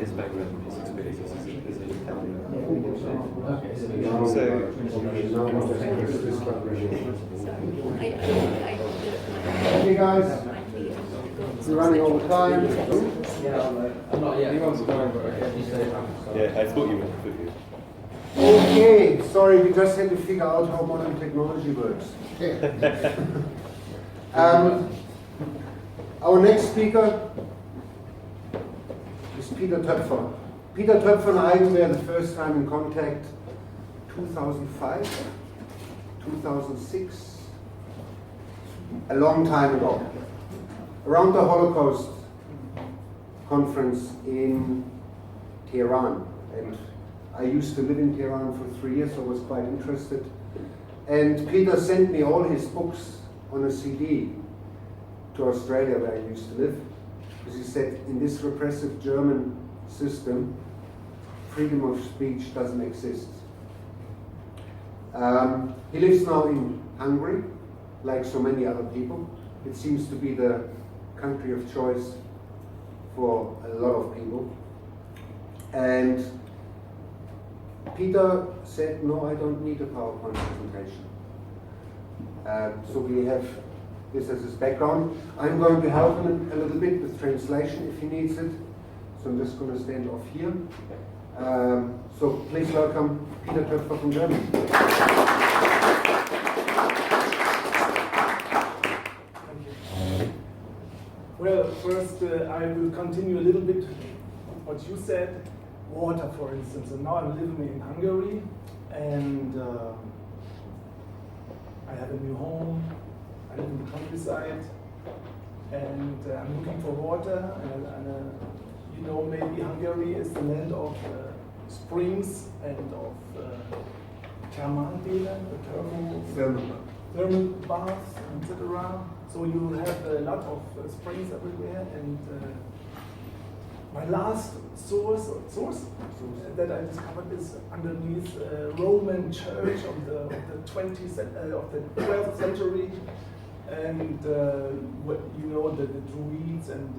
his background, his experiences as an Italian. Okay, guys, we're running all the time. Anyone's going, but Yeah, I thought you were. Okay, sorry, we just had to figure out how modern technology works. Our next speaker is Peter Töpfer. Peter Töpfer and I were the first time in contact 2005, 2006, a long time ago, around the Holocaust conference in Tehran. And I used to live in Tehran for 3 years, so I was quite interested. And Peter sent me all his books on a CD to Australia, where I used to live, because he said, in this repressive German system, freedom of speech doesn't exist. He lives now in Hungary, like so many other people. It seems to be the country of choice for a lot of people. And Peter said, no, I don't need a PowerPoint presentation. So we have this as his background. I'm going to help him a little bit with translation if he needs it. So I'm just going to stand off here. So please welcome Peter Töpfer from Germany. Well, first I will continue a little bit what you said. Water, for instance. And now I'm living in Hungary, and I have a new home. I live in the countryside, and I'm looking for water. And you know, maybe Hungary is the land of springs and of thermal baths, etc. So you have a lot of springs everywhere, and my last source that I discovered is underneath a Roman church of the 12th century, and you know the Druids and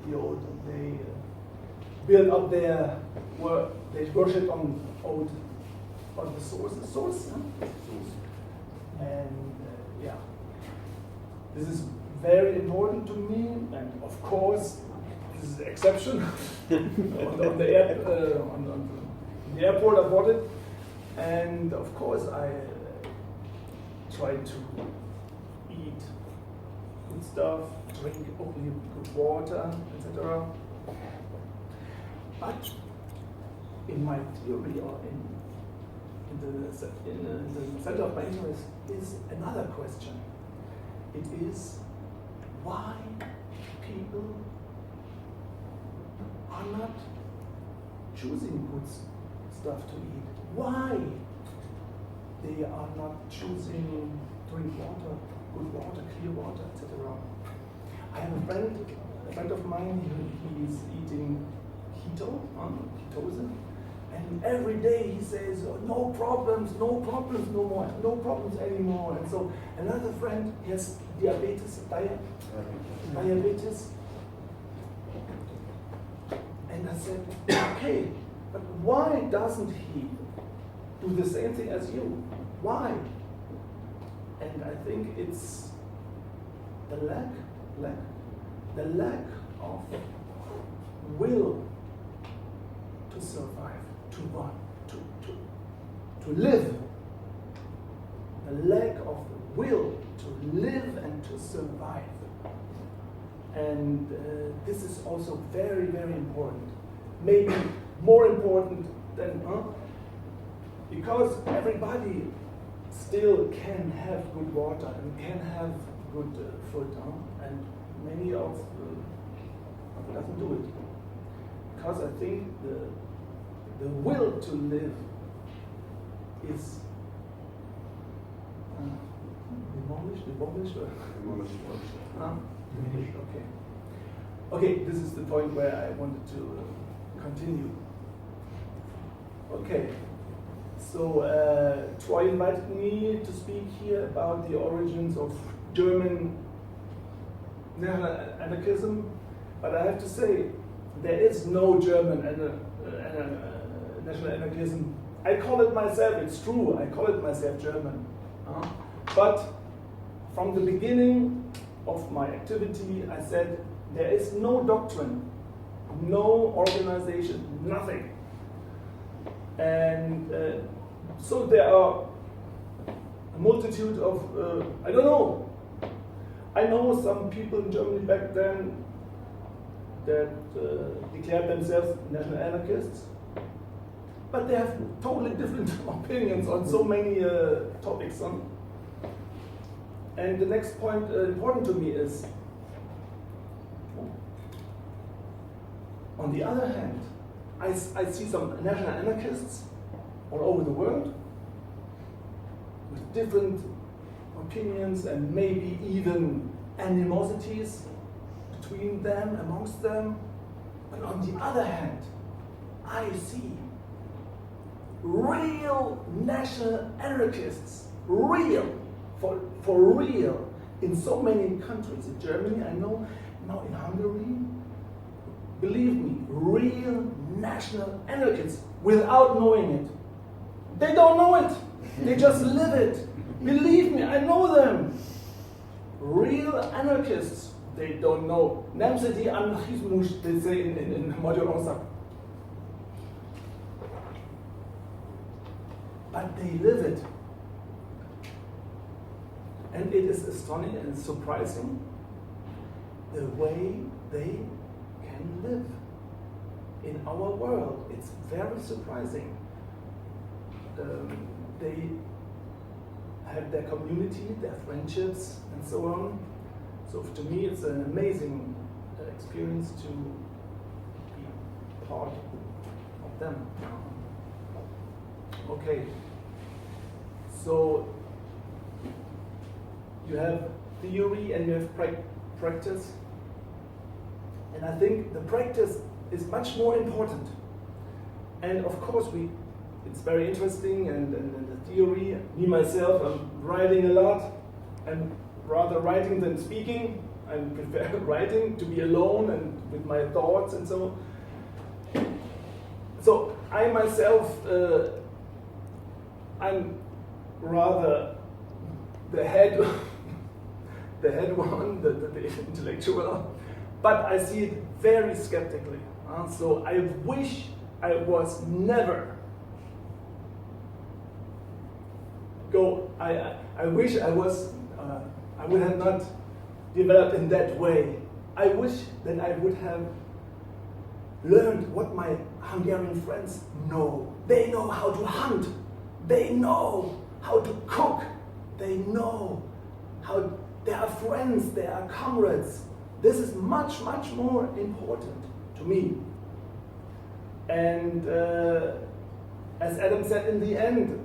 the old, they built up their they worship on the source, and yeah, this is very important to me, and of course. This is the exception. on the airport I bought it, and of course I try to eat good stuff, drink only good water, etc. But in my theory, or in the center of my interest, is another question. It is why people are not choosing good stuff to eat. Why they are not choosing drink water, good water, clear water, etc. I have a friend of mine. He's eating ketose, and every day he says, oh, no problems anymore. And so another friend has diabetes. And I said, okay, but why doesn't he do the same thing as you? Why? And I think it's the lack of will to survive, to live. The lack of will to live and to survive. And this is also very, very important. Maybe more important than, because everybody still can have good water and can have good food, and many of doesn't do it. Because I think the will to live is demolished. Okay, this is the point where I wanted to continue. Okay, so Troy invited me to speak here about the origins of German National-Anarchism, but I have to say, there is no German National-Anarchism. I call it myself, it's true, I call it myself German. But from the beginning of my activity, I said there is no doctrine, no organization, nothing. And so there are a multitude of, I don't know. I know some people in Germany back then that declared themselves National-Anarchists, but they have totally different opinions on so many topics. And the next point important to me is, on the other hand, I see some National-Anarchists all over the world with different opinions and maybe even animosities between them, amongst them. But on the other hand, I see real National-Anarchists, real, for real, in so many countries. In Germany, I know, now in Hungary, believe me, real National-Anarchists, without knowing it. They don't know it, they just live it. Believe me, I know them. Real anarchists, they don't know. National-Anarchism, they say in Modern. But they live it. And it is astonishing and surprising the way they can live in our world. It's very surprising. They have their community, their friendships, and so on. So to me, it's an amazing experience to be part of them. Okay. So you have theory and you have practice. And I think the practice is much more important. And of course, it's very interesting, and the theory, me myself, I'm writing a lot. I'm rather writing than speaking. I prefer writing, to be alone and with my thoughts and so on. So I myself, I'm rather the head one, the intellectual, but I see it very skeptically. So I wish I was never I wish I was, I would have not developed in that way. I wish that I would have learned what my Hungarian friends know. They know how to hunt. They know how to cook. They know how they are friends, they are comrades. This is much, much more important to me. And as Adam said in the end,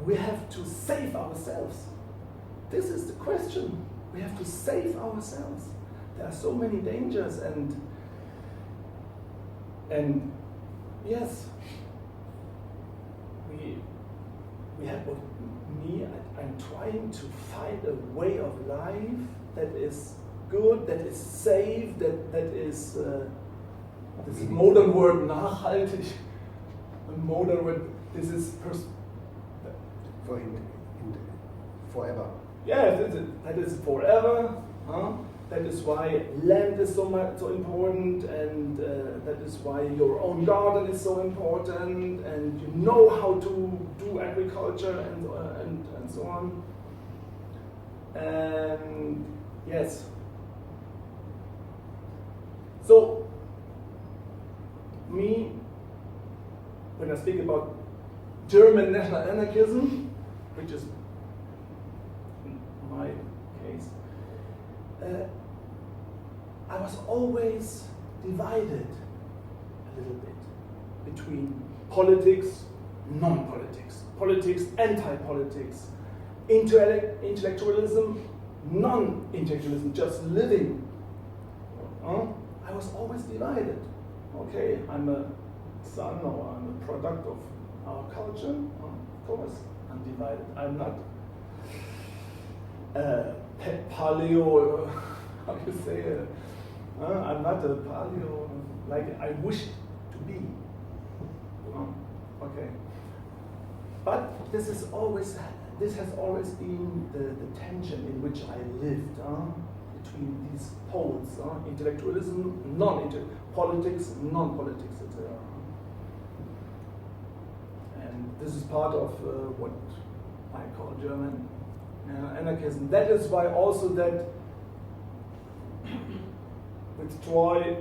we have to save ourselves. This is the question. We have to save ourselves. There are so many dangers, and yes, we have I'm trying to find a way of life that is good, that is safe, that is this modern word nachhaltig, a modern word. This is forever. Yeah, that is forever. That is why land is so important, and that is why your own garden is so important, and you know how to do agriculture and so on. And yes. So me, when I speak about German National-Anarchism, which is my case, I was always divided a little bit between politics, non-politics, politics, anti-politics, intellectualism, non-intellectualism, just living. I was always divided. Okay, I'm a son or I'm a product of our culture, of course, I'm divided. I'm not paleo, how do you say, I'm not a paleo like I wish to be. Okay. But this has always been the tension in which I lived between these poles, intellectualism, politics, non-politics, etc. And this is part of what I call German anarchism. That is why also that with Troy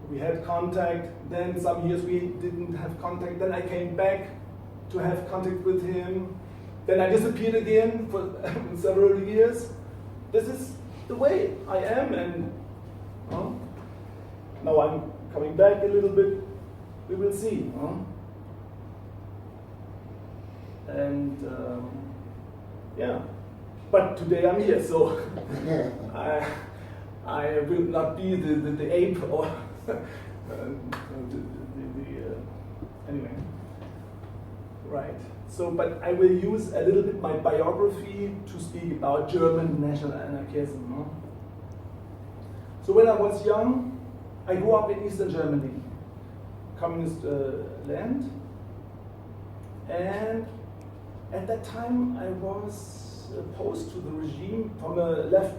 we had contact, then some years we didn't have contact, then I came back to have contact with him, then I disappeared again for several years. This is the way I am, and now I'm coming back a little bit, we will see. And yeah, but today I'm here, so I will not be the ape or anyway. Right. So, but I will use a little bit my biography to speak about German National-Anarchism. So when I was young, I grew up in Eastern Germany, communist land, and at that time I was opposed to the regime from a left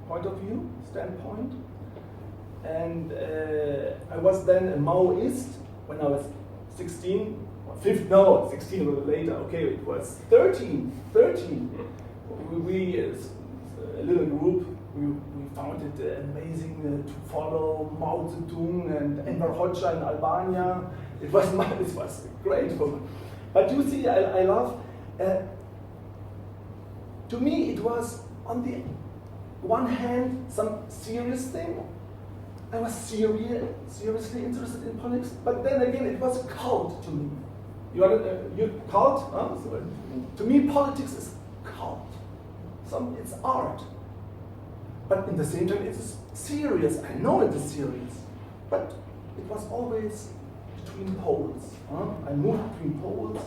point of view, standpoint, and I was then a Maoist when I was 16, or 16 a little later, okay, it was 13. We a little group, we found it amazing to follow Mao Zedong and Enver Hoxha in Albania. It was great for me. But you see, I love, to me it was on the one hand some serious thing. I was seriously interested in politics, but then again it was a cult to me. You cult? So, to me politics is cult. It's art. But in the same time it is serious. I know it is serious. But it was always between poles. I moved between poles.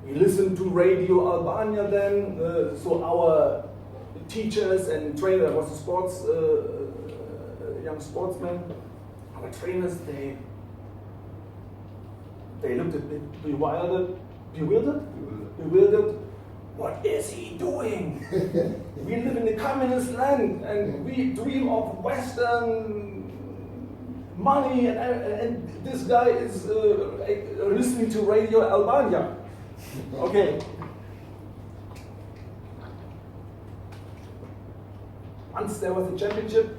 We listened to Radio Albania then, so our teachers and trainers, I was a young sportsman, our trainers, they looked a bit bewildered. What is he doing? We live in a communist land and we dream of Western money, and this guy is listening to Radio Albania. Okay. Once there was a championship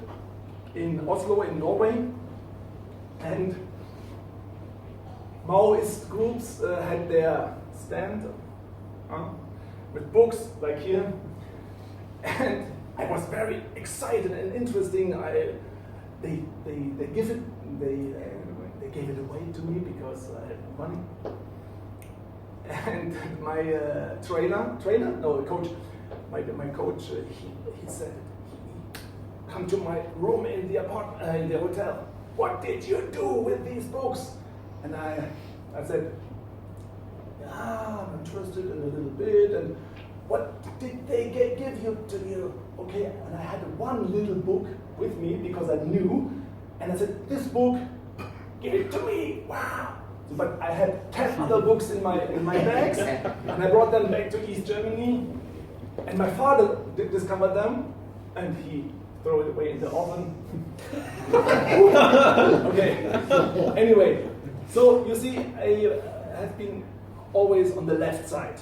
in Oslo, in Norway, and Maoist groups had their stand with books like here, and I was very excited and interesting. They gave it away to me because I had money. And my coach, my coach, he said, come to my room in the apartment, in the hotel. What did you do with these books? And I said, I'm interested in a little bit. And what did they give you to you? Okay, and I had one little book with me because I knew. And I said, this book, give it to me. Wow. But I had 10 other books in my bags, and I brought them back to East Germany. And my father discovered them, and he threw it away in the oven. Okay. Anyway, so you see, I have been always on the left side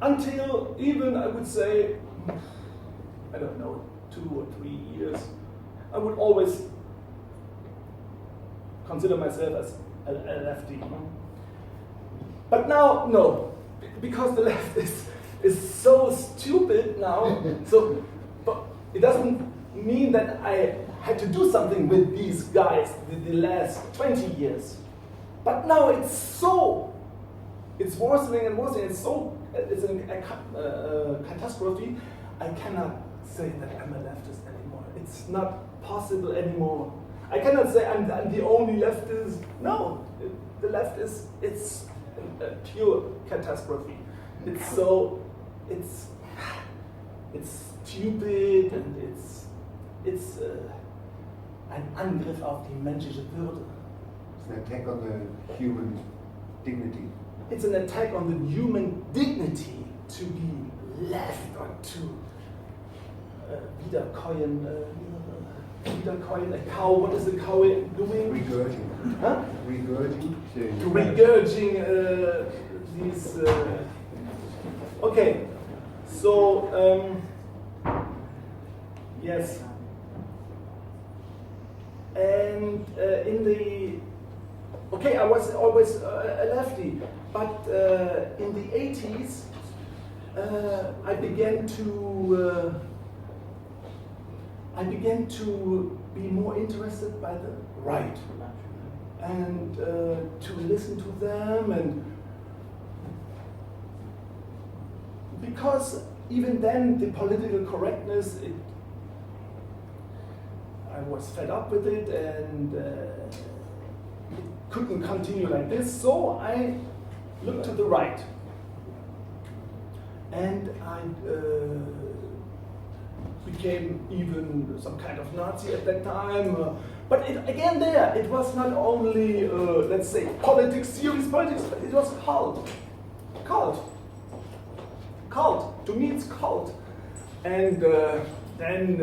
until even I would say, I don't know, 2 or 3 years. I would always consider myself as a lefty. But now, no, because the left is so stupid now. So, but it doesn't mean that I had to do something with these guys the last 20 years. But now it's worsening and worsening. It's a catastrophe. I cannot say that I'm a leftist anymore. It's not possible anymore. I cannot say I'm the only leftist. No, the left it's a pure catastrophe. It's stupid and it's ein Angriff auf die menschliche Würde. It's an attack on the human dignity. It's an attack on the human dignity to be left or to wiederkäuen a cow. What is the cow doing? Regurging. Huh? Regurging. Regurging these. Okay, so yes, and in the okay, I was always a lefty, but in the 80s I began to be more interested by the right and to listen to them, and because even then the political correctness, I was fed up with it, and it couldn't continue like this, so I looked to the right, and I became even some kind of Nazi at that time. But again, it was not only, let's say, politics, serious politics, but it was cult. To me, it's cult. And then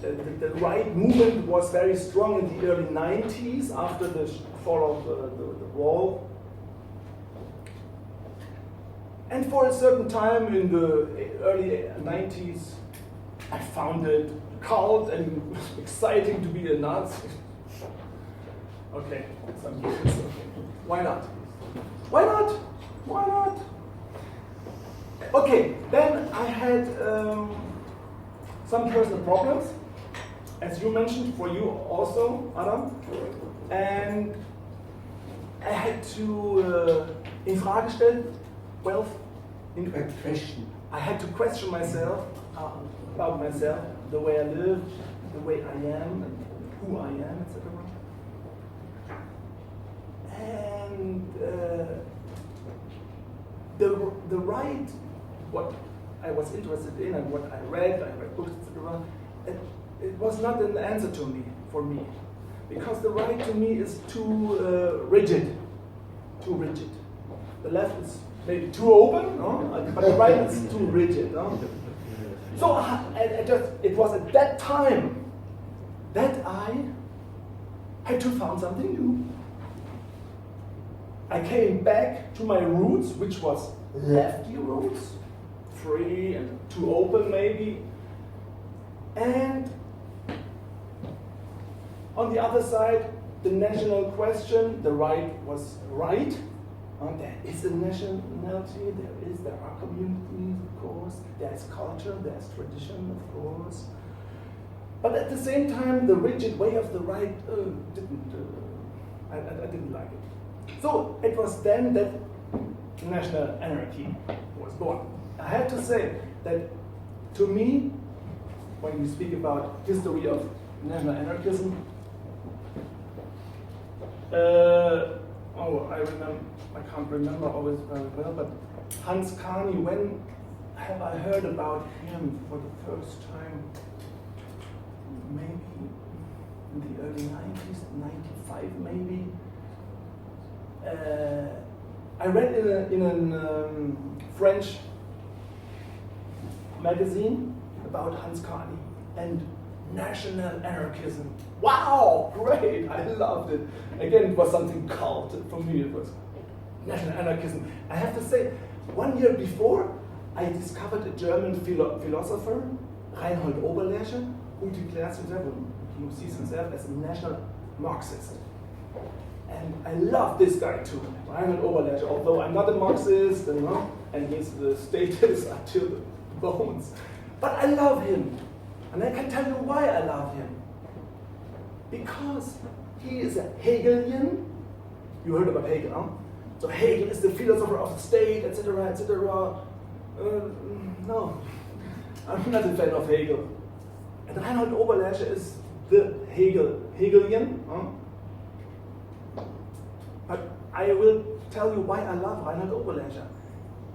the right movement was very strong in the early 90s after the fall of the wall. And for a certain time in the early 90s, I found it cult and exciting to be a Nazi. Okay, some years. Okay. Why not? Why not? Why not? Okay, then I had some personal problems, as you mentioned, for you also, Adam. And I had to in Frage stellen, Welf, in question. I had to question myself, about myself, the way I live, the way I am, and who I am, etc. And the right, what I was interested in and what I read books, etc. It was not an answer to me, for me, because the right to me is too rigid. The left is maybe too open, no? But the right is too rigid. No? So it was at that time that I had to find something new. I came back to my roots, which was lefty roots, free and too open maybe. And on the other side, the national question, the right was right. There is a nationality, there are communities, of course, there is culture, there is tradition, of course. But at the same time, the rigid way of the right I didn't like it. So it was then that national anarchy was born. I have to say that to me, when we speak about history of national anarchism, I can't remember always very well, but Hans Carney, when have I heard about him for the first time? Maybe in the early 90s, 95 maybe. I read in a French magazine about Hans Carney and National-Anarchism. Wow, great, I loved it. Again, it was something cult. For me, it was National-Anarchism. I have to say, 1 year before, I discovered a German philosopher, Reinhold Oberlerche, who declares himself, who sees himself as a National-Marxist. And I love this guy too, Reinhold Oberlerche, although I'm not a Marxist, and his status are till the bones. But I love him. And I can tell you why I love him. Because he is a Hegelian. You heard about Hegel, huh? So Hegel is the philosopher of the state, etc., etc. No, I'm not a fan of Hegel. And Reinhold Oberlerche is the Hegelian. Huh? But I will tell you why I love Reinhold Oberlerche.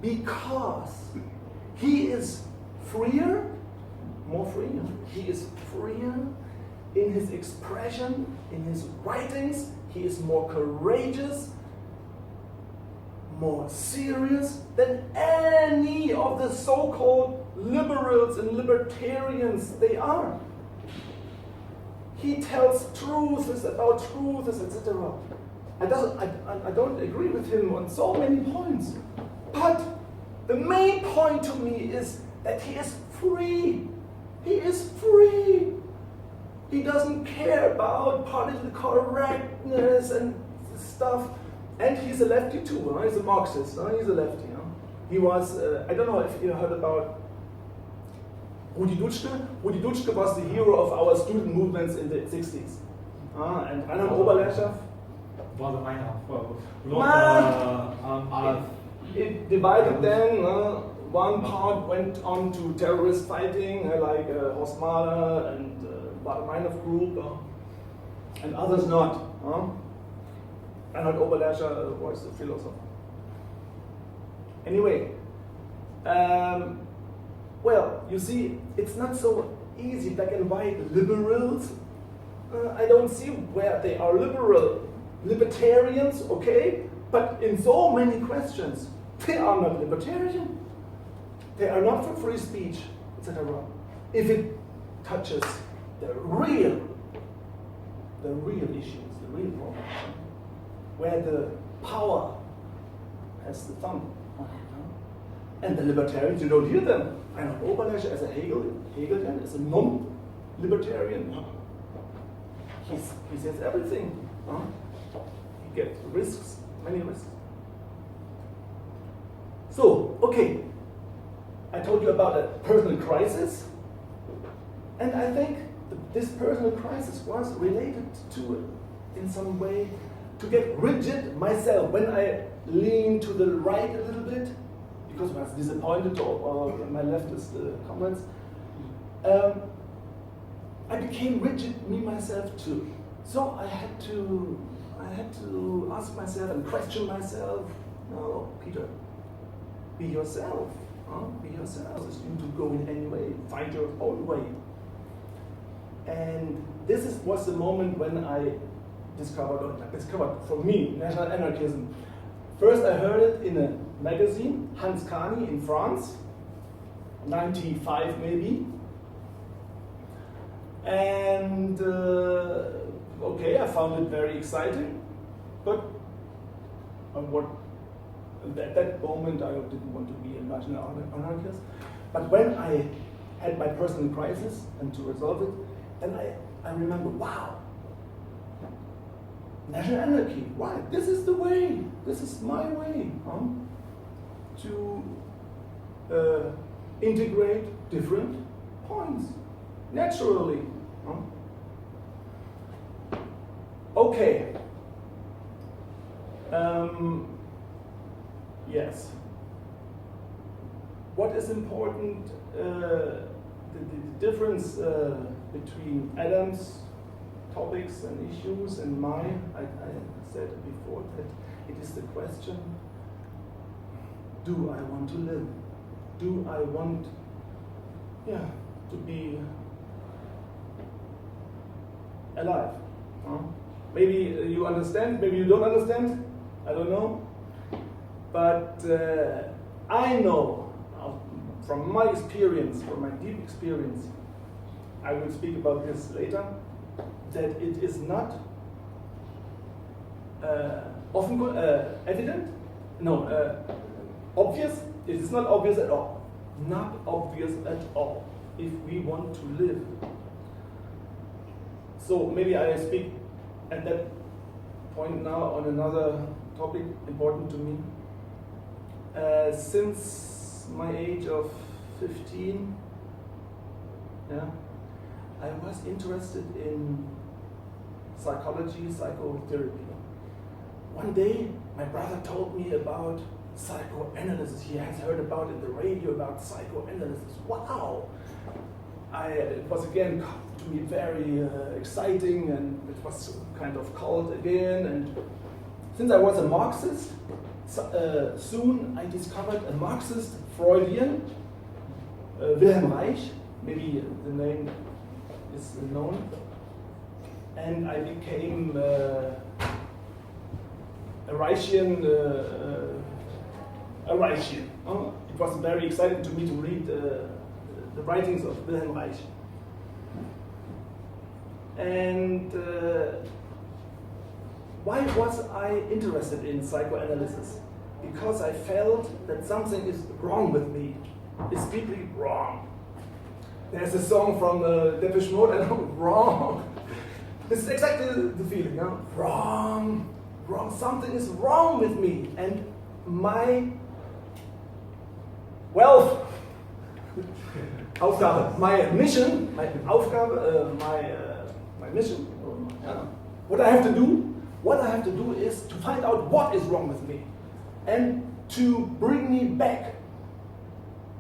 Because he is freer, more free. He is freer in his expression, in his writings. He is more courageous, more serious than any of the so-called liberals and libertarians they are. He tells truths about truths, etc. I don't agree with him on so many points, but the main point to me is that he is free. He is free. He doesn't care about political correctness and stuff. And he's a lefty too. He's a Marxist. He's a lefty. He was, I don't know if you heard about Rudi Dutschke. Rudi Dutschke was the hero of our student movements in the 60s. And Reinhard Oberlerschaft. It divided then. One part went on to terrorist fighting, like Horst Mahler and Bader-Meinhof Group, and others not. Reinhard Oberlerschaft was a philosopher. Anyway, well, you see, it's not so easy, black and white. Liberals, I don't see where they are liberal. Libertarians, okay, but in so many questions, they are not libertarian. They are not for free speech, etc. If it touches the real issues, the real problems, where the power has the thumb on it. And the libertarians, you don't hear them. Reinhard Oberlerschaft as a Hegelian, as a non-libertarian. He says everything. He gets risks, many risks. So, okay. I told you about a personal crisis, and I think this personal crisis was related to, in some way, to get rigid myself. When I leaned to the right a little bit, because I was disappointed or my leftist comments, I became rigid me myself too. So I had to ask myself and question myself. No, Peter, be yourself. Be yourself. You to go in any way. Find your own way. And this was the moment when I discovered for me, National-Anarchism. First I heard it in a magazine, Hans Kani in France, 95 maybe. And okay, I found it very exciting, but at that moment I didn't want to be a national-anarchist. But when I had my personal crisis and to resolve it, then I remember, wow, national anarchy, why? This is the way, this is my way to integrate different points, naturally. Okay. Yes. What is important, the difference between Adam's topics and issues and mine, I said before that it is the question, do I want to live? Do I want to be alive? Maybe you understand, maybe you don't understand, I don't know. But I know from my experience, from my deep experience, I will speak about this later, that it is not often evident, obvious. It is not obvious at all. Not obvious at all if we want to live. So maybe I speak at that point now on another topic important to me. Since my age of 15, I was interested in psychology, psychotherapy. One day, my brother told me about psychoanalysis. He has heard about it in the radio about psychoanalysis. Wow! It was again to me very exciting, and it was kind of cult again. And since I was a Marxist, soon I discovered a Marxist Freudian, Wilhelm Reich, maybe the name is known. And I became a Reichian. It was very exciting to me to read the writings of Wilhelm Reich. And why was I interested in psychoanalysis? Because I felt that something is wrong with me. It's deeply wrong. There's a song from Depeche Mode, I know, wrong. This is exactly the feeling, huh? Wrong, wrong, something is wrong with me. And my Welf, Aufgabe, my mission, my Aufgabe, my mission, what I have to do is to find out what is wrong with me and to bring me back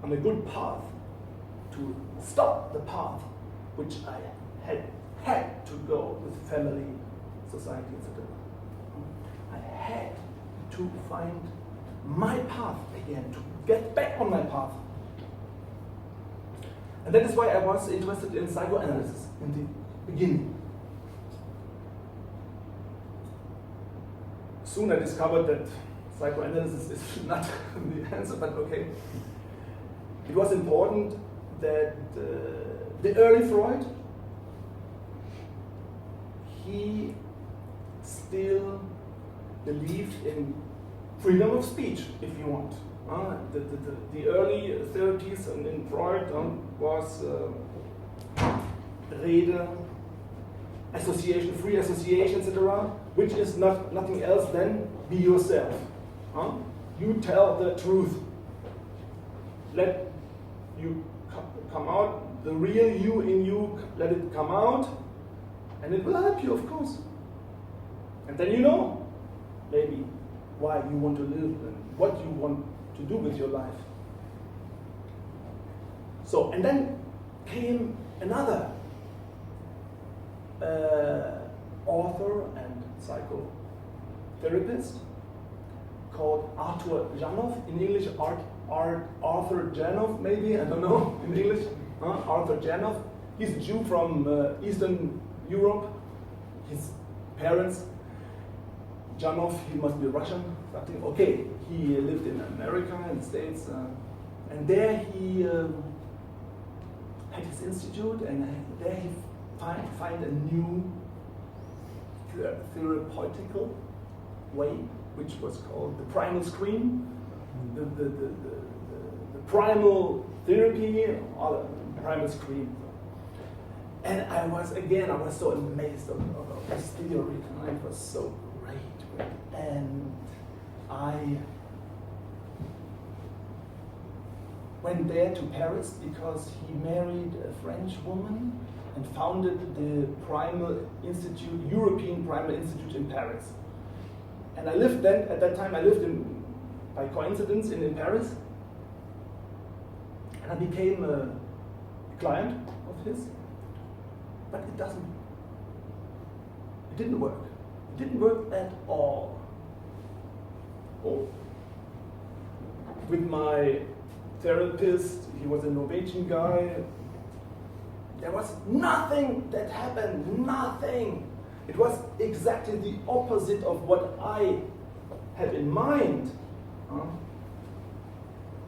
on a good path, to stop the path which I had to go with family, society, etc. I had to find my path again, to get back on my path. And that is why I was interested in psychoanalysis in the beginning. Soon I discovered that psychoanalysis is not the answer, but okay. It was important that the early Freud, he still believed in freedom of speech, if you want. The early 30s and in Freud was Rede, association, free association, etc., which is nothing else than be yourself. You tell the truth. Let you come out, the real you in you, let it come out, and it will help you, of course. And then you know, maybe, why you want to live and what you want to do with your life. So, and then came another author and psychotherapist called Arthur Janov, in English Arthur Janov, maybe, I don't know, in English, Arthur Janov. He's a Jew from Eastern Europe. His parents, Janov, he must be Russian, something. Okay, he lived in America, in the States, and there he had his institute, and there he find a new therapeutical way, which was called the primal screen, the primal therapy, or the primal screen. And I was so amazed of this theory, and it was so great. And I went there to Paris because he married a French woman and founded the Primal Institute, European Primal Institute in Paris. And I lived then, at that time I lived by coincidence in Paris. And I became a client of his. But it didn't work. It didn't work at all. Oh. With my therapist, he was a Norwegian guy. There was nothing that happened, nothing. It was exactly the opposite of what I had in mind.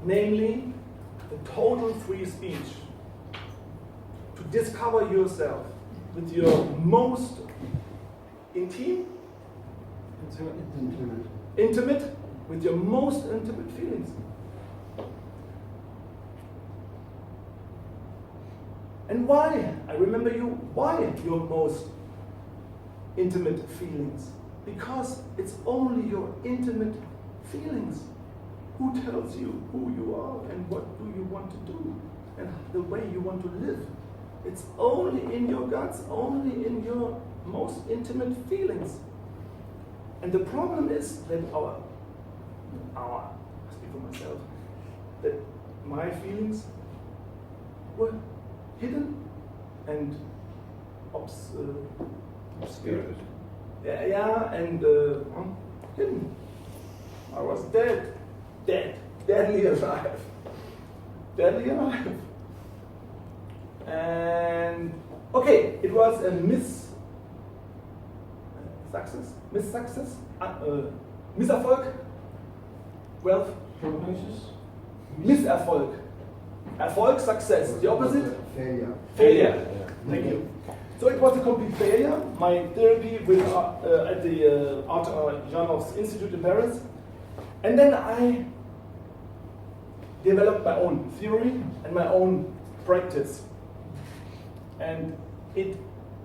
Namely, the total free speech. To discover yourself with your most intimate, with your most intimate feelings. And why? I remember why your most intimate feelings? Because it's only your intimate feelings. Who tells you who you are and what do you want to do and the way you want to live? It's only in your guts, only in your most intimate feelings. And the problem is that I speak for myself, that my feelings were hidden and obscured. And hidden. I was deadly alive. And okay, it was a Misserfolg. Welf. Misserfolg. Erfolg, success. The opposite? Failure. Failure. Thank you. So it was a complete failure. My therapy with, at the Art Institut in Paris. And then I developed my own theory and my own practice. And it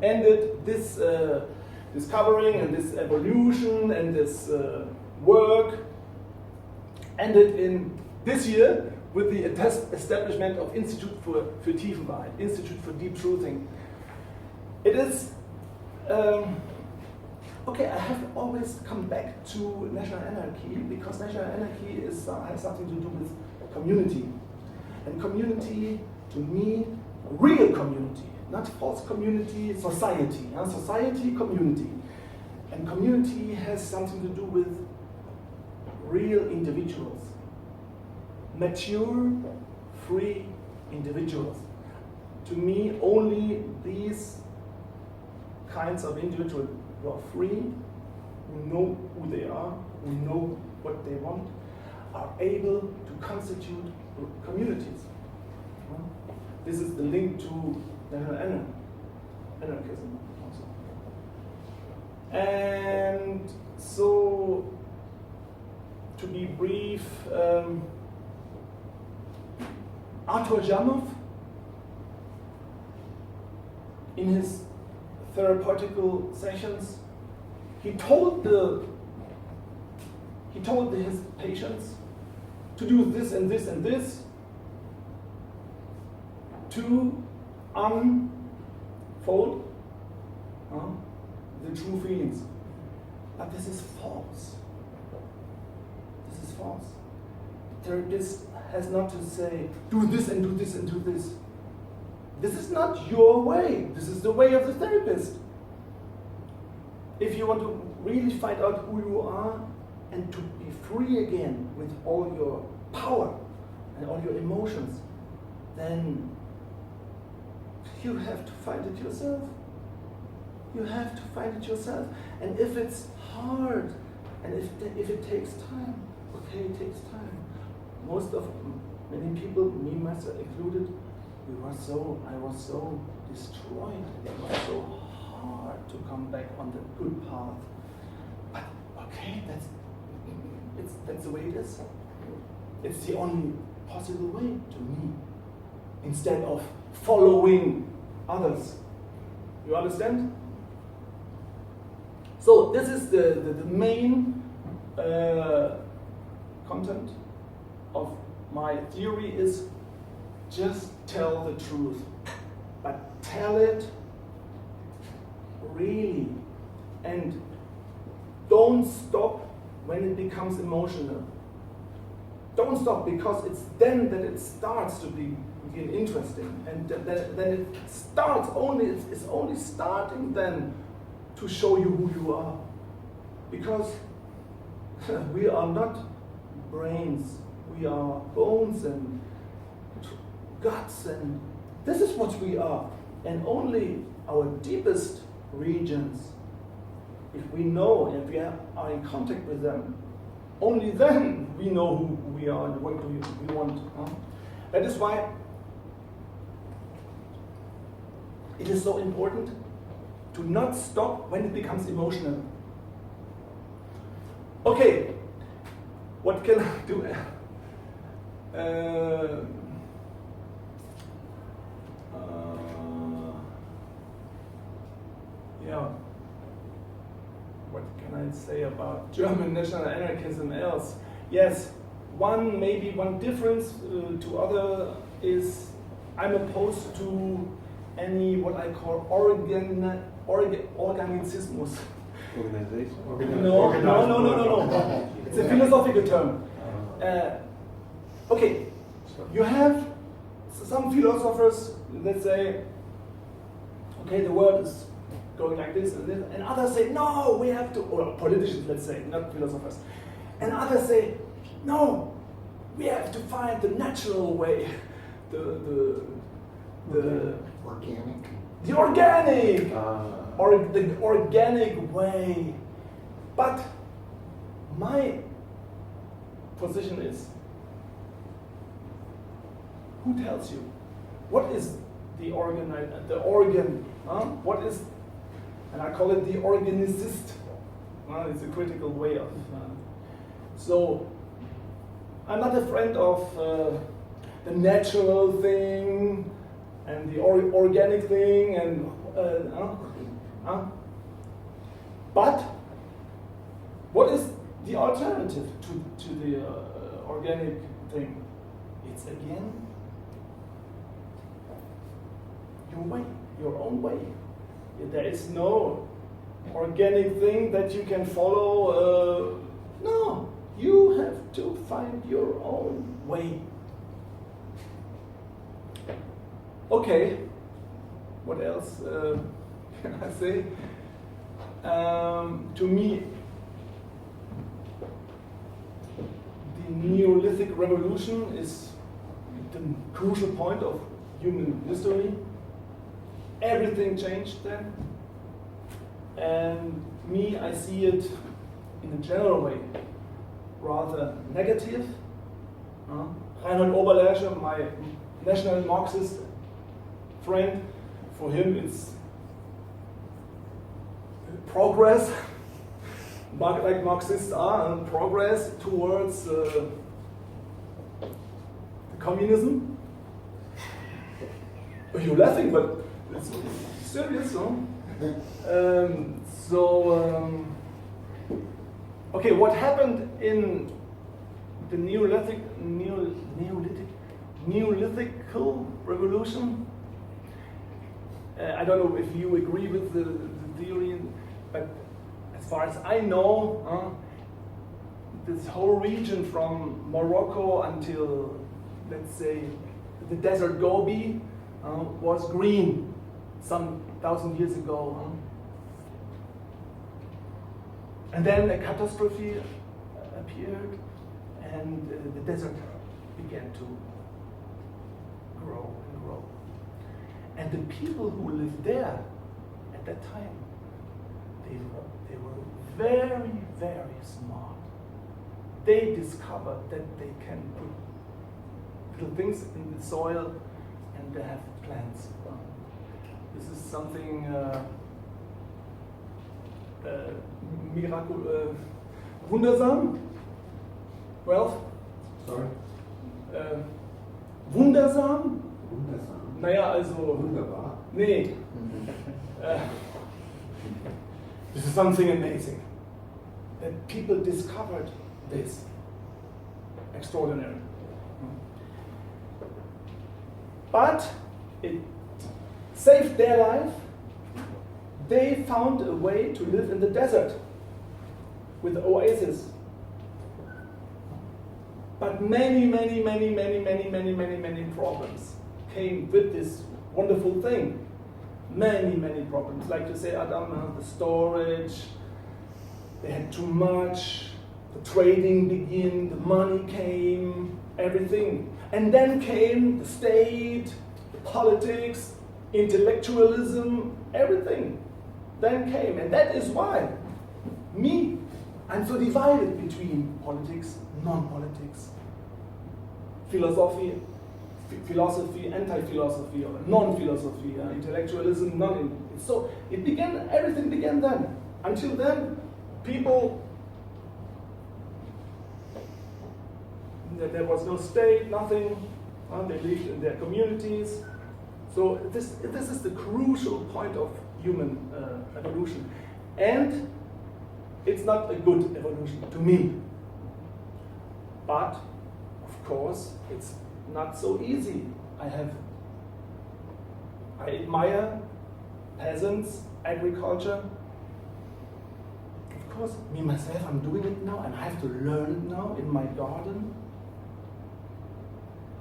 ended this discovering and this evolution and this work ended in this year with the establishment of Institut für Tiefenwahrheit, Institute for Deep Truthing. It is, okay, I have always come back to National Anarchy because National Anarchy has something to do with community. And community, to me, real community, not false community, society. Society, community. And community has something to do with real individuals. Mature, free individuals. To me, only these kinds of individuals who are free, who know who they are, who know what they want, are able to constitute communities. This is the link to National-Anarchism also. And so, to be brief, Arthur Jamov, in his therapeutical sessions, he told his patients to do this and this and this to unfold the true feelings. But this is false. This is false. The therapist has not to say, do this and do this and do this. This is not your way. This is the way of the therapist. If you want to really find out who you are and to be free again with all your power and all your emotions, then you have to find it yourself. You have to find it yourself. And if it's hard, and if it takes time, okay, it takes time. Many people, me myself included, I was so destroyed. It was so hard to come back on the good path. But okay, that's the way it is. It's the only possible way to me. Instead of following others. You understand? So this is the main content of my theory is just tell the truth, but tell it really, and don't stop when it becomes emotional. Don't stop, because it's then that it starts to begin interesting, and then it starts it's only starting then to show you who you are, because we are not brains, we are bones and guts, and this is what we are. And only our deepest regions, if we know, if we are in contact with them, only then we know who we are and what we want. That is why it is so important to not stop when it becomes emotional. Okay, what can I do? Yeah. What can I say about German National-Anarchism else? Yes, maybe one difference to other is I'm opposed to any what I call organicismus. Organization? No. It's a philosophical term. Okay, you have some philosophers that say, okay, the world is going like this and this, and others say, no, we have to, or politicians, let's say, not philosophers, and others say, no, we have to find the natural way, the Organic. The organic, or the organic way. But my position is, who tells you? What is the organ? What is, and I call it the organicist. It's a critical way of. So, I'm not a friend of the natural thing and the organic thing, and but what is the alternative to the organic thing? It's again your way, your own way. There is no organic thing that you can follow. No, you have to find your own way. Okay, what else can I say? To me, the Neolithic revolution is the crucial point of human history. Everything changed then. And me, I see it in a general way, rather negative. Reinhold Oberläscher, my National-Marxist friend, for him it's progress, like Marxists are, progress towards communism. You're laughing, but it's serious, no? Okay, what happened in the Neolithical revolution? I don't know if you agree with the theory, but as far as I know, this whole region from Morocco until, let's say, the desert Gobi was green some 1,000 years ago. And then a catastrophe appeared, and the desert began to grow and grow. And the people who lived there at that time, they were very, very smart. They discovered that they can put little things in the soil and they have plants. This is something wundersam. Welf? Sorry? Wundersam? Wundersam. Naja, also. Wunderbar. Nee. This is something amazing. That people discovered this. Extraordinary. But it saved their life. They found a way to live in the desert with the oasis. But many problems came with this wonderful thing. Many problems. Like to say, Adam, the storage, they had too much, the trading began, the money came, everything. And then came the state, the politics, intellectualism, everything. Then came, and that is why I'm so divided between politics, non-politics, philosophy, anti-philosophy, or non-philosophy, intellectualism, so everything began then. Until then, people, there was no state, nothing, they lived in their communities. So this is the crucial point of human evolution. And it's not a good evolution to me. But, of course, it's not so easy. I admire peasants, agriculture. Of course, me myself, I'm doing it now, and I have to learn it now in my garden.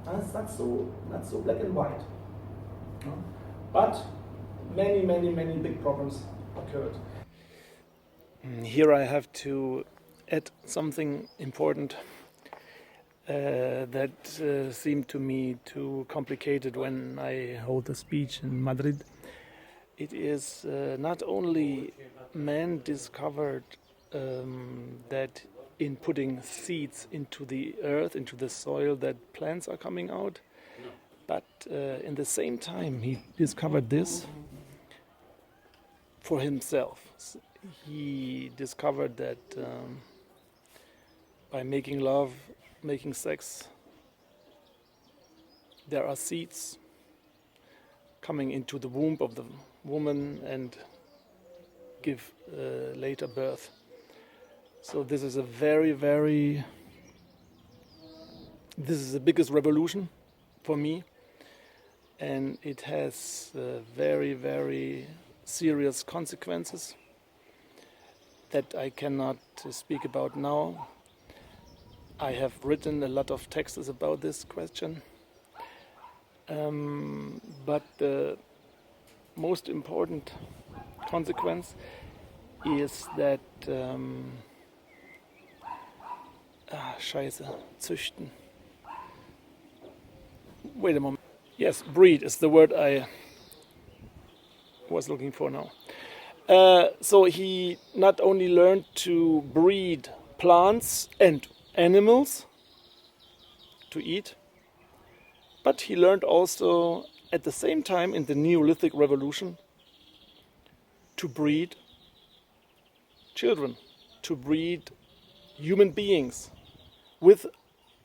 It's not so black and white. But many big problems occurred. Here I have to add something important. that seemed to me too complicated when I hold a speech in Madrid. It is not only man discovered that in putting seeds into the earth, into the soil, that plants are coming out, but in the same time he discovered this for himself. He discovered that by making love, making sex, there are seeds coming into the womb of the woman and give later birth. So this is a this is the biggest revolution for me, and it has very serious consequences that I cannot speak about now. I have written a lot of texts about this question, but the most important consequence is that züchten. Wait a moment. Yes, breed is the word I was looking for now. So he not only learned to breed plants and animals to eat, but he learned also at the same time in the Neolithic revolution to breed children, to breed human beings with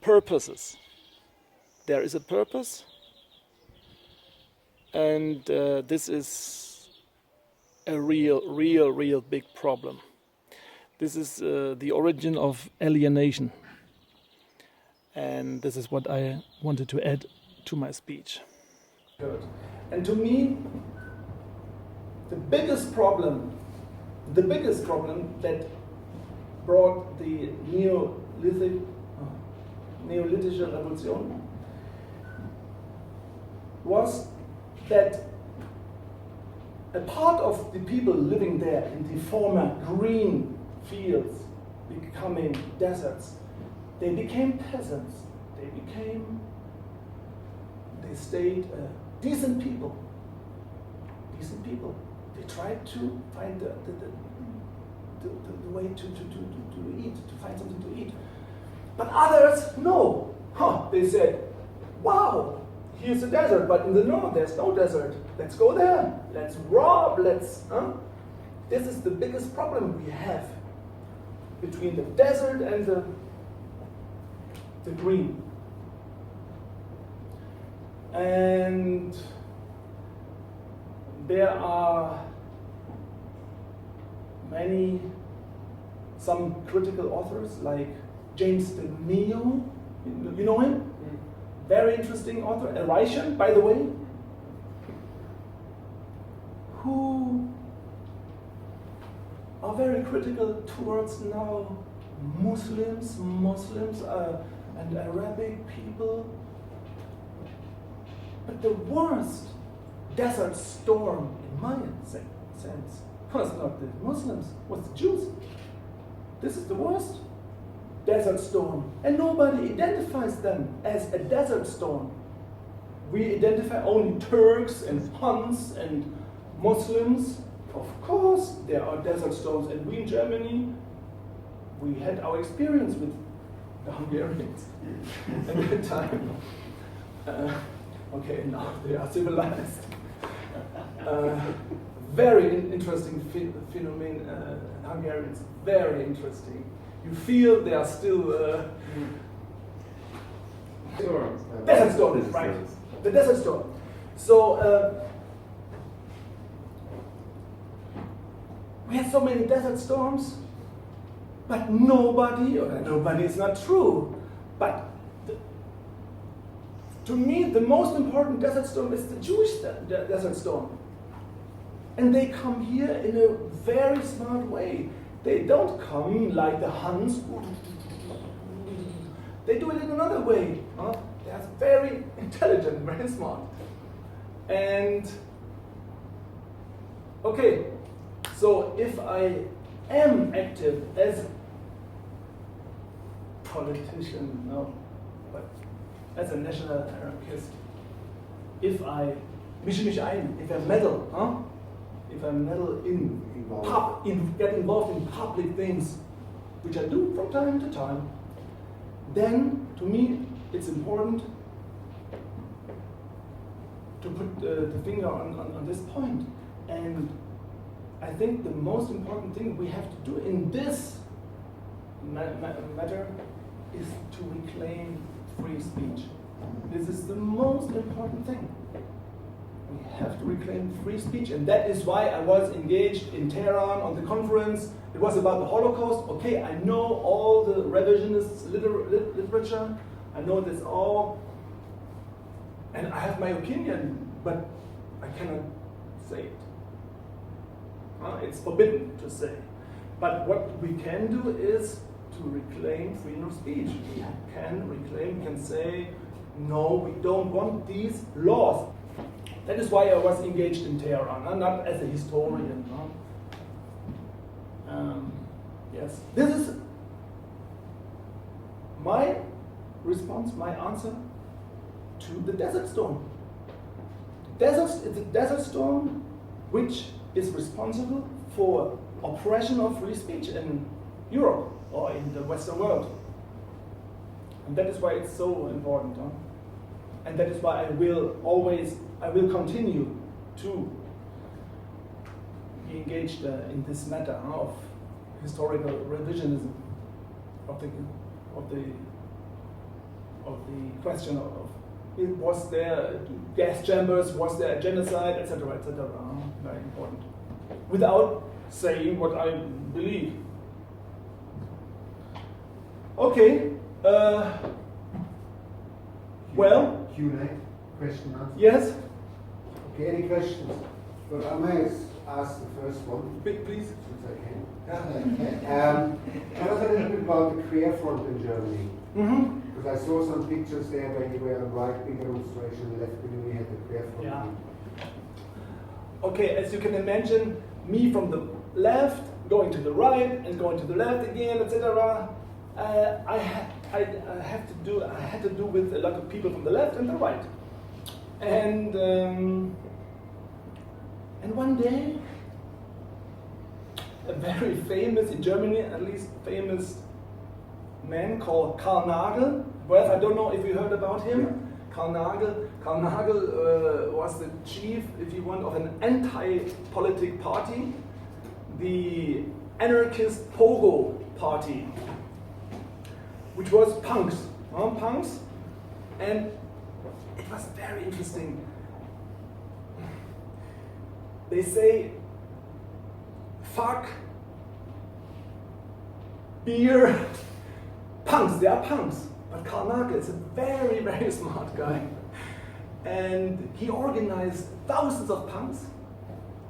purposes. There is a purpose, and this is a real big problem. This is the origin of alienation, and this is what I wanted to add to my speech. Good. And to me, the biggest problem that brought the Neolithische Revolution was that a part of the people living there in the former green fields becoming deserts, they became peasants. They stayed decent people. They tried to find the way to eat, to find something to eat. But others, no. They said, wow, here's a desert, but in the north there's no desert. Let's go there. Let's rob. This is the biggest problem we have between the desert and the green. And there are some critical authors like James de Meo, you know him? Very interesting author, a Russian, by the way, who are very critical towards now Muslims and Arabic people. But the worst desert storm, in my sense, was not the Muslims, was the Jews. This is the worst desert storm. And nobody identifies them as a desert storm. We identify only Turks and Huns and Muslims. Of course, there are desert storms. And we in Germany, we had our experience with the Hungarians at that time. Okay, now they are civilized. Very interesting phenomenon, Hungarians, very interesting. You feel they are still... desert storm, right. The desert storm. So, we had so many desert storms, but nobody is not true, but to me, the most important desert storm is the Jewish desert storm. And they come here in a very smart way. They don't come like the Huns. They do it in another way. They're very intelligent, very smart. And, okay, so if I am active as politician, But as a national anarchist, if I meddle, if I meddle in get involved in public things, which I do from time to time, then to me it's important to put the finger on this point. And I think the most important thing we have to do in this matter is to reclaim free speech. This is the most important thing. We have to reclaim free speech, and that is why I was engaged in Tehran on the conference. It was about the Holocaust. Okay, I know all the revisionist literature. I know this all, and I have my opinion, but I cannot say it. It's forbidden to say. But what we can do is to reclaim freedom of speech. We can say, no, we don't want these laws. That is why I was engaged in Tehran, not as a historian. Yes, this is my response, my answer to the Desert Storm. It's a desert storm which is responsible for oppression of free speech in Europe or in the Western world. And that is why it's so important. And that is why I will continue to be engaged in this matter of historical revisionism, of the question of was there gas chambers, was there genocide, etc., etc. Very important. Without saying what I believe. Okay. Well. Q&A, question answer. Yes. Okay, any questions? Well, I may ask the first one. Please. Since I can. Tell us a little bit about the Queer Front in Germany. Mm-hmm. Because I saw some pictures there where you were on right-wing demonstration, left-wing, we had the Queer Front. Yeah. Okay, as you can imagine, me from the left going to the right and going to the left again, etc. I had to do with a lot of people from the left and the right, and one day, a very famous in Germany, at least famous man called Karl Nagel. Well, I don't know if you heard about him. Yeah. Karl Nagel was the chief, if you want, of an anti-politic party, the anarchist Pogo party, which was punks, and it was very interesting. They say, fuck, beer, punks, they are punks. But Karl Nagel is a very, very smart guy. And he organized thousands of punks.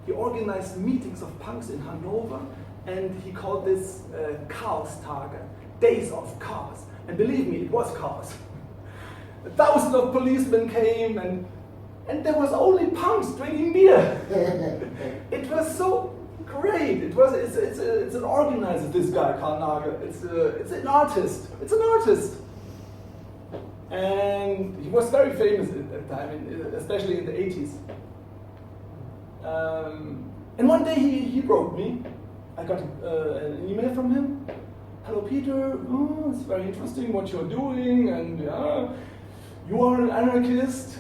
He organized meetings of punks in Hanover, and he called this chaos-tage, days of chaos. And believe me, it was chaos. Thousands of policemen came, and there was only punks drinking beer. It was so great. It's an organizer, this guy, Karl Nagel. It's an artist. It's an artist. And he was very famous at that time, especially in the 80s. And one day he wrote me. I got an email from him. Hello, Peter. Oh, it's very interesting what you're doing, and you are an anarchist.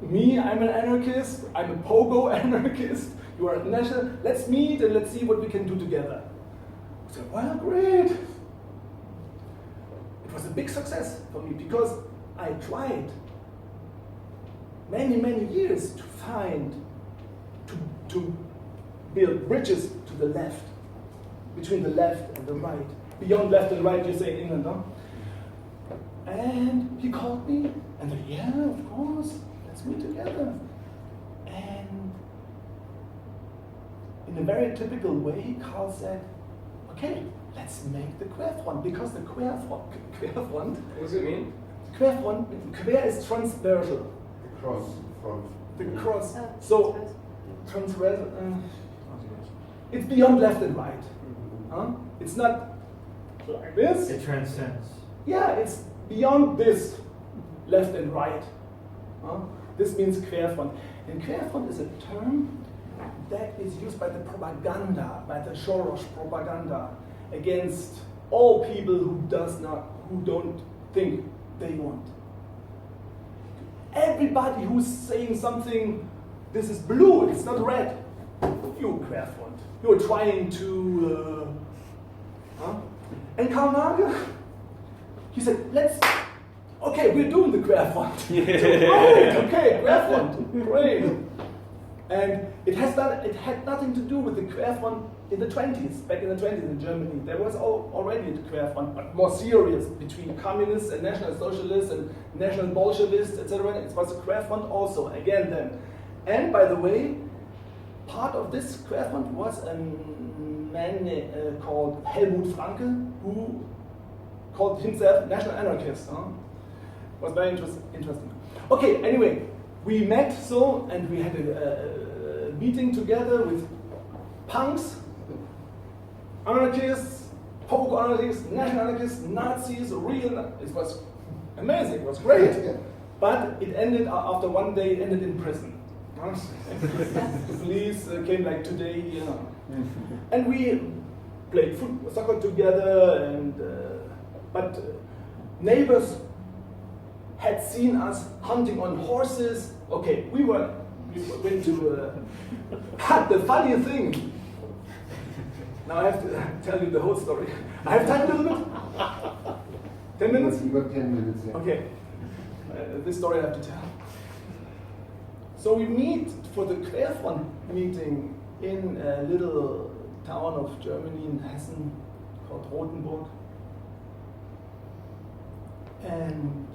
Me, I'm an anarchist. I'm a Pogo anarchist. You are a national. Let's meet and let's see what we can do together. I said, well, great. It was a big success for me because I tried many, many years to to build bridges to the left, between the left and the right. Beyond left and right, you say in England, huh? And he called me, and said, yeah, of course, let's meet together. And in a very typical way, Karl said, okay, let's make the Queer Front, because the Queer Front. What does it mean? Queer Front, queer is transversal. The cross front. The cross. So, transversal. It's beyond left and right. It's not like this. It transcends. Yeah, it's beyond this. left and right. This means Querfront. And Querfront is a term that is used by the propaganda, by the Soros propaganda, against all people who don't think they want. Everybody who's saying something, this is blue, it's not red. You Querfront. You're trying to. And Karl Nagel, he said, okay, we're doing the Querfront. Great, okay, Querfront, great. And it had nothing to do with the Querfront in the 20s, back in the 20s in Germany. There was already the Querfront, but more serious, between communists and National Socialists and National Bolshevists, etc. It was a Querfront also, again then. And by the way, part of this Querfront was a man called Helmut Franke, who called himself National-Anarchist. It was very interesting. Okay, anyway, we met and we had a meeting together with punks, anarchists, folk-anarchists, national-anarchists, Nazis, it was amazing, it was great. But it ended, after one day, it ended in prison. The police came like today here. And we played soccer together, but neighbors had seen us hunting on horses. Okay, we went to cut the funny thing. Now I have to tell you the whole story. I have time a little bit? 10 minutes? You got 10 minutes, yeah. Okay. This story I have to tell. So we meet for the Querfront meeting in a little town of Germany in Hessen called Rothenburg. And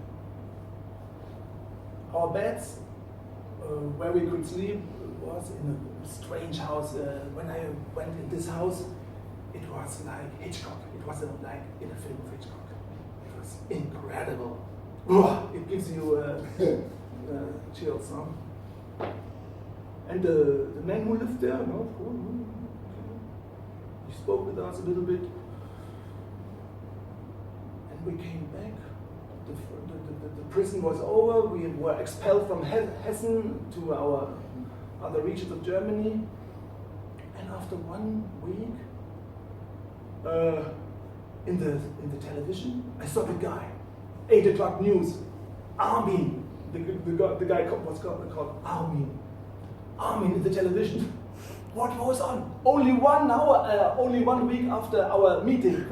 our beds, where we could sleep, was in a strange house. When I went in this house, it was like Hitchcock. It was like in a film of Hitchcock. It was incredible. It gives you chills, huh? And the man who lived there, he spoke with us a little bit. And we came back. The prison was over. We were expelled from Hessen to our other regions of Germany. And after 1 week, in the television, I saw the guy, 8 o'clock news, Armin. The guy was called Armin. Armin in the television. What was on? Only 1 hour, only 1 week after our meeting,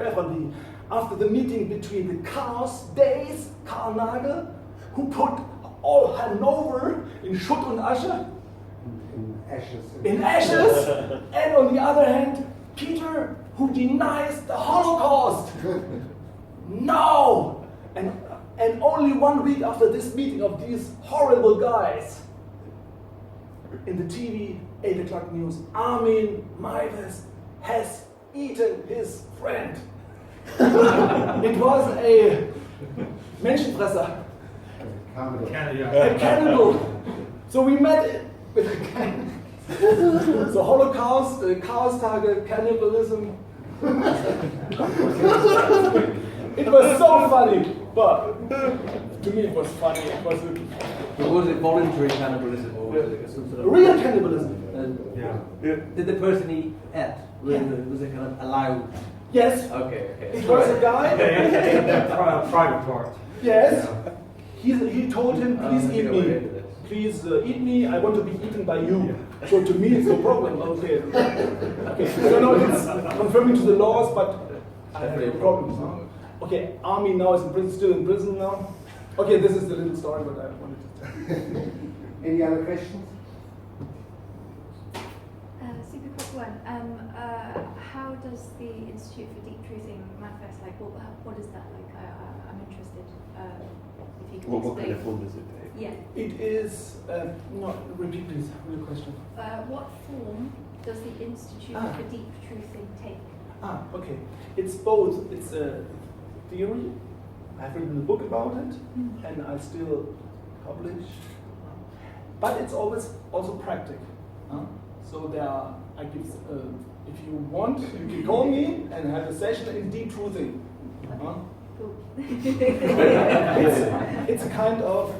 after the meeting between the Chaos Days, Karl Nagel, who put all Hanover in Schutt und Asche. In ashes. And on the other hand, Peter, who denies the Holocaust. No! And only 1 week after this meeting of these horrible guys, in the TV, 8 o'clock news, Armin Meiwes has eaten his friend. It was a Menschenfresser. A cannibal. So we met with a cannibal. So Holocaust, chaos-tage, cannibalism. It was so funny, but to me it was funny. It was was it voluntary cannibalism or was it some sort of real cannibalism? Did the person eat ate? Was it kind of allowed? Yes. Okay. It was a guy. Private part. Yes. He told him, please eat me. Please eat me. I want to be eaten by you. So to me, it's no problem. Okay. So no, it's confirming to the laws, but I have no problems. Huh? Okay. Armin now is in prison, still in prison now. Okay, this is the little story what I wanted to tell. Any other questions? Super quick one. How does the Institute for Deep Truthing manifest? Like, what is that like? I'm interested. If you can What explain. kind of form does it take? Yeah. It is, no, repeat please, real question. What form does the Institute for Deep Truthing take? Okay. It's both. It's a theory. I've written a book about it, and I still publish. But it's always also practical. So there are, I give, if you want, you can call me and have a session in deep truthing. It's a kind of,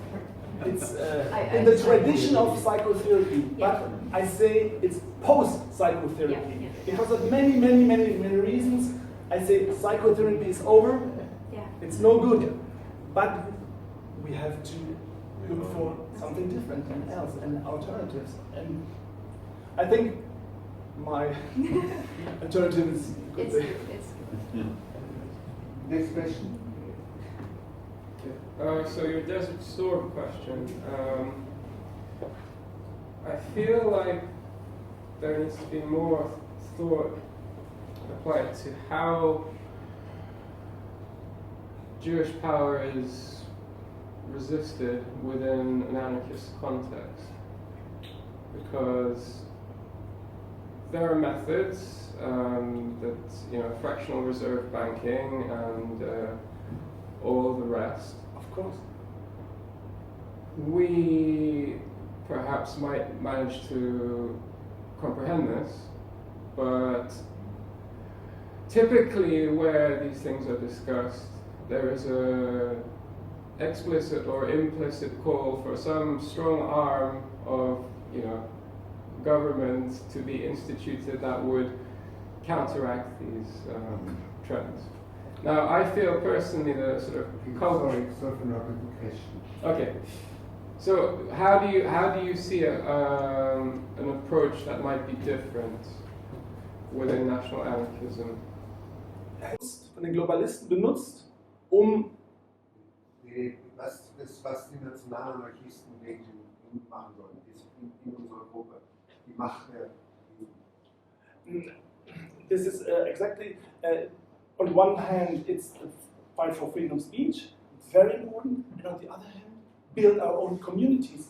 it's I in the tradition of psychotherapy, Yeah. but I say it's post-psychotherapy. Yeah. Because of many reasons, I say psychotherapy is over, Yeah. it's no good. But we have to look for something different and else and alternatives. And I think my alternative is good. It's good. Next question. So your Desert Storm question. I feel like there needs to be more thought applied to how Jewish power is resisted within an anarchist context, because there are methods that fractional reserve banking and all the rest. Of course. We perhaps might manage to comprehend this, but typically where these things are discussed, there is a explicit or implicit call for some strong arm of government to be instituted that would counteract these trends. Now, I feel personally the sort of Sorry for not the question. Okay, so how do you see an approach that might be different within National-Anarchism? Von den Globalisten benutzt, Was die National-Anarchisten machen sollen, ist in unserer Gruppe. Die Macht der This is exactly, on the one hand, it's the fight for freedom of speech, very important, and on the other hand, build our own communities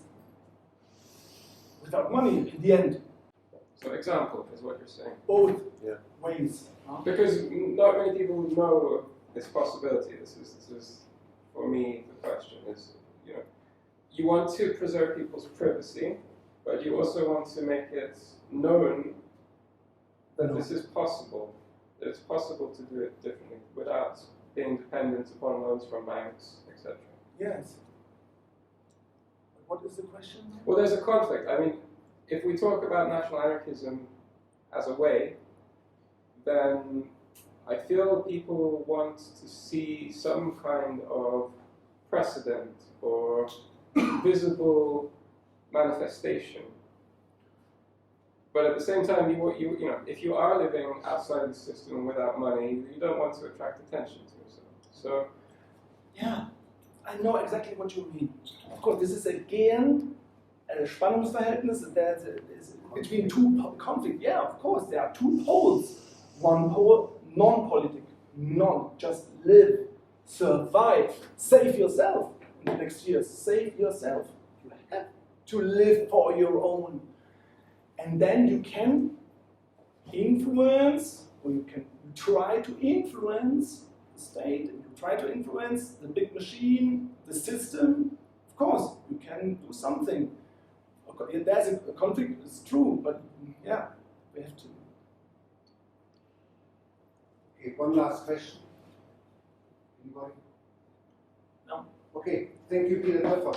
without money in the end. So example is what you're saying. Both ways. Because not many people know of this possibility. This is for me the question is, you want to preserve people's privacy, but you also want to make it known that this is possible. That it's possible to do it differently without being dependent upon loans from banks, etc. Yes. What is the question? Well, there's a conflict. I mean, if we talk about national anarchism as a way, then I feel people want to see some kind of precedent or visible manifestation. But at the same time, if you are living outside the system without money, you don't want to attract attention to yourself. So, yeah, I know exactly what you mean. Of course, this is again a Spannungsverhältnis between two conflicts. Yeah, of course, there are two poles. One pole, non-political, just live, survive, save yourself in the next years. Save yourself. You have to live for your own. And then you can influence, or you can try to influence the state, and you try to influence the big machine, the system. Of course, you can do something. Okay, there's a conflict, it's true, but yeah, we have to. Okay, one last question. Anybody? No. Okay, thank you, Peter Töpfer.